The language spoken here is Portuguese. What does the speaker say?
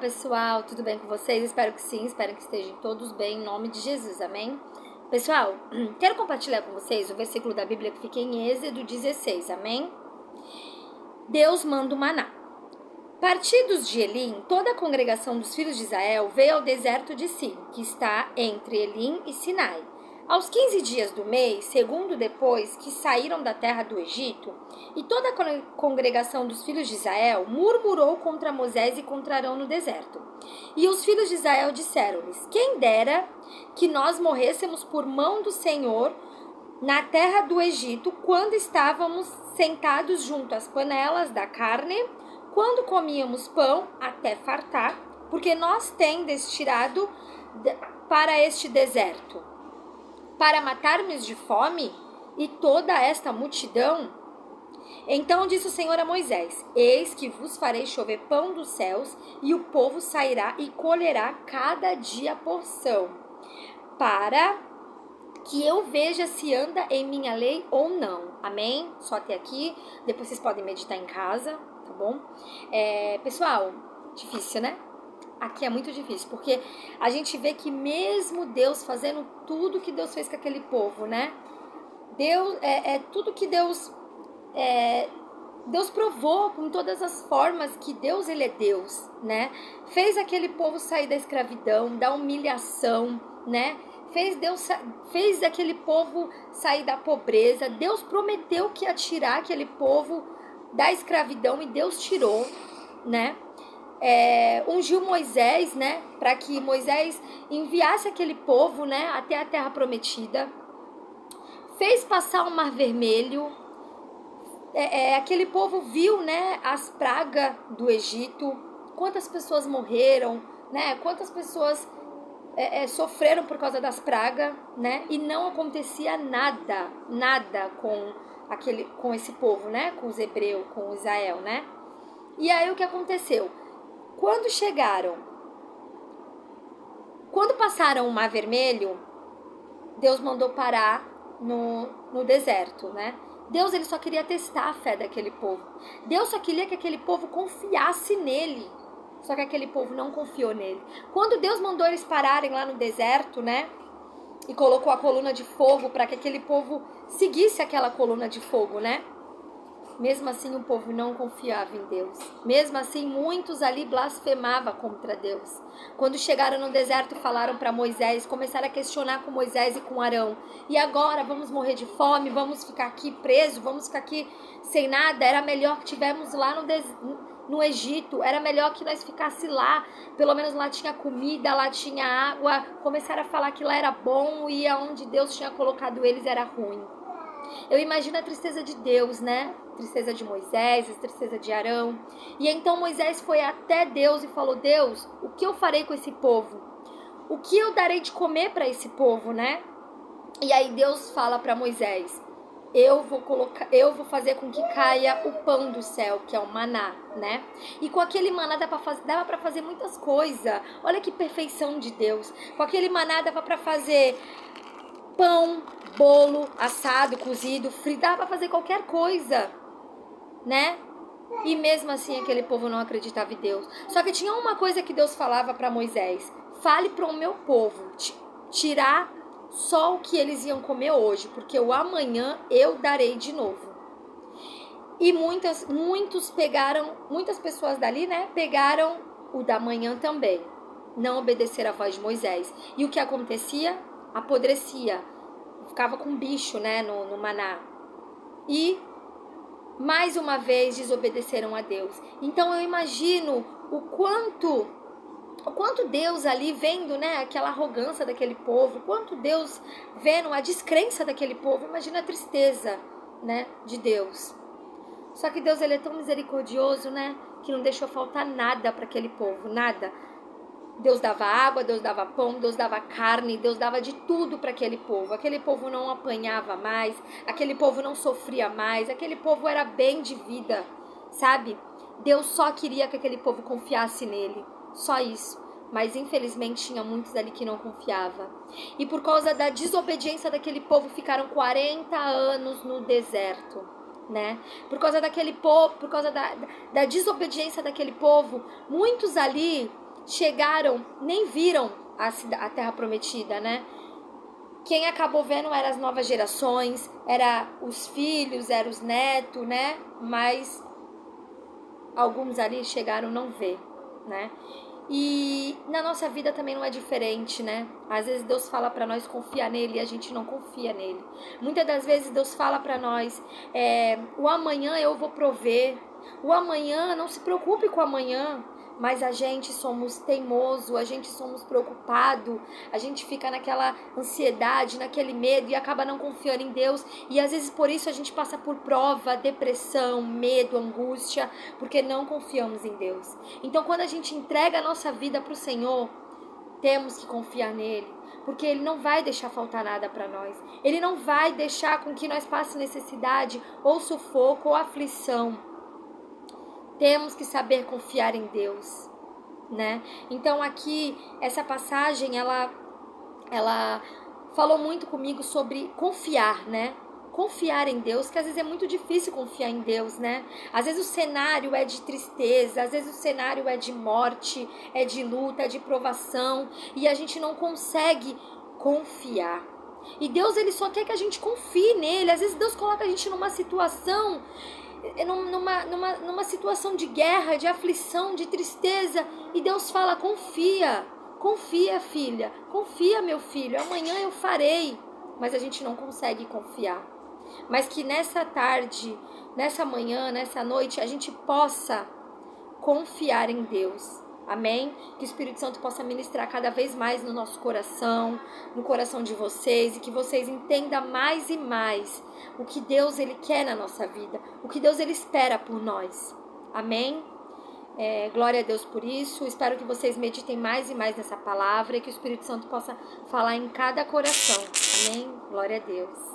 Pessoal, tudo bem com vocês? Espero que sim, espero que estejam todos bem, em nome de Jesus, amém? Pessoal, quero compartilhar com vocês o versículo da Bíblia que fica em Êxodo 16, amém? Deus manda o maná. Partidos de Elim, toda a congregação dos filhos de Israel veio ao deserto de Sim, que está entre Elim e Sinai. Aos 15 dias do mês, segundo depois que saíram da terra do Egito, e toda a congregação dos filhos de Israel murmurou contra Moisés e contra Arão no deserto. E os filhos de Israel disseram-lhes: quem dera que nós morrêssemos por mão do Senhor na terra do Egito, quando estávamos sentados junto às panelas da carne, quando comíamos pão até fartar, porque nós tendes tirado para este deserto, para matarmos de fome e toda esta multidão? Então disse o Senhor a Moisés: eis que vos farei chover pão dos céus, e o povo sairá e colherá cada dia a porção, para que eu veja se anda em minha lei ou não. Amém? Só até aqui, depois vocês podem meditar em casa, tá bom? Pessoal, difícil, né? Aqui é muito difícil, porque a gente vê que mesmo Deus fazendo tudo que Deus fez com aquele povo, né? Deus, tudo que Deus provou com todas as formas que Deus, ele é Deus, né? Fez aquele povo sair da escravidão, da humilhação, né? Fez aquele povo sair da pobreza. Deus prometeu que ia tirar aquele povo da escravidão e Deus tirou, né? Ungiu Moisés, né, para que Moisés enviasse aquele povo, né, até a terra prometida. Fez passar o Mar Vermelho. Aquele povo viu, né, as pragas do Egito. Quantas pessoas morreram, né? Quantas pessoas sofreram por causa das pragas, né? E não acontecia nada com esse povo, né? Com os hebreus, com Israel, né? E aí o que aconteceu? Quando passaram o Mar Vermelho, Deus mandou parar no deserto, né? Deus, ele só queria testar a fé daquele povo. Deus só queria que aquele povo confiasse nele. Só que aquele povo não confiou nele. Quando Deus mandou eles pararem lá no deserto, né? E colocou a coluna de fogo para que aquele povo seguisse aquela coluna de fogo, né? Mesmo assim, o povo não confiava em Deus. Mesmo assim, muitos ali blasfemavam contra Deus. Quando chegaram no deserto, falaram para Moisés, começaram a questionar com Moisés e com Arão. E agora, vamos morrer de fome? Vamos ficar aqui presos? Vamos ficar aqui sem nada? Era melhor que estivéssemos lá no Egito. Era melhor que nós ficássemos lá. Pelo menos lá tinha comida, lá tinha água. Começaram a falar que lá era bom e aonde Deus tinha colocado eles era ruim. Eu imagino a tristeza de Deus, né? Tristeza de Moisés, a tristeza de Arão. E então Moisés foi até Deus e falou: Deus, o que eu farei com esse povo? O que eu darei de comer para esse povo, né? E aí Deus fala para Moisés: eu vou fazer com que caia o pão do céu, que é o maná, né? E com aquele maná dava para fazer muitas coisas. Olha que perfeição de Deus. Com aquele maná dava para fazer pão, bolo, assado, cozido, frito, dava para fazer qualquer coisa, né? E mesmo assim aquele povo não acreditava em Deus. Só que tinha uma coisa que Deus falava para Moisés: fale para o meu povo tirar só o que eles iam comer hoje, porque o amanhã eu darei de novo. E muitas pessoas dali, né, pegaram o da manhã também. Não obedeceram a voz de Moisés. E o que acontecia? Apodrecia, ficava com bicho, né, no maná. E mais uma vez desobedeceram a Deus. Então eu imagino o quanto Deus ali vendo, né, aquela arrogância daquele povo, quanto Deus vendo a descrença daquele povo. Imagina a tristeza, né, de Deus. Só que Deus, ele é tão misericordioso, né, que não deixou faltar nada para aquele povo, nada. Deus dava água, Deus dava pão, Deus dava carne, Deus dava de tudo para aquele povo. Aquele povo não apanhava mais, aquele povo não sofria mais, aquele povo era bem de vida, sabe? Deus só queria que aquele povo confiasse nele, só isso. Mas infelizmente tinha muitos ali que não confiavam. E por causa da desobediência daquele povo, ficaram 40 anos no deserto, né? Por causa daquele povo, por causa da desobediência daquele povo, muitos ali chegaram, nem viram a terra prometida, né? Quem acabou vendo eram as novas gerações, era os filhos, eram os netos, né? Mas alguns ali chegaram a não ver, né? E na nossa vida também não é diferente, né? Às vezes Deus fala para nós confiar nele e a gente não confia nele. Muitas das vezes Deus fala para nós, o amanhã eu vou prover, o amanhã, não se preocupe com o amanhã. Mas a gente somos teimoso, a gente somos preocupado, a gente fica naquela ansiedade, naquele medo e acaba não confiando em Deus. E às vezes por isso a gente passa por prova, depressão, medo, angústia, porque não confiamos em Deus. Então quando a gente entrega a nossa vida para o Senhor, temos que confiar nele, porque ele não vai deixar faltar nada para nós. Ele não vai deixar com que nós passe necessidade, ou sufoco, ou aflição. Temos que saber confiar em Deus, né? Então aqui, essa passagem, ela falou muito comigo sobre confiar, né? Confiar em Deus, que às vezes é muito difícil confiar em Deus, né? Às vezes o cenário é de tristeza, às vezes o cenário é de morte, é de luta, é de provação, e a gente não consegue confiar. E Deus, ele só quer que a gente confie nele. Às vezes Deus coloca a gente numa situação situação de guerra, de aflição, de tristeza, e Deus fala: confia, confia, filha, confia, meu filho, amanhã eu farei. Mas a gente não consegue confiar. Mas que nessa tarde, nessa manhã, nessa noite, a gente possa confiar em Deus. Amém? Que o Espírito Santo possa ministrar cada vez mais no nosso coração, no coração de vocês, e que vocês entendam mais e mais o que Deus, ele quer na nossa vida, o que Deus, ele espera por nós. Amém? Glória a Deus por isso. Espero que vocês meditem mais e mais nessa palavra e que o Espírito Santo possa falar em cada coração. Amém? Glória a Deus.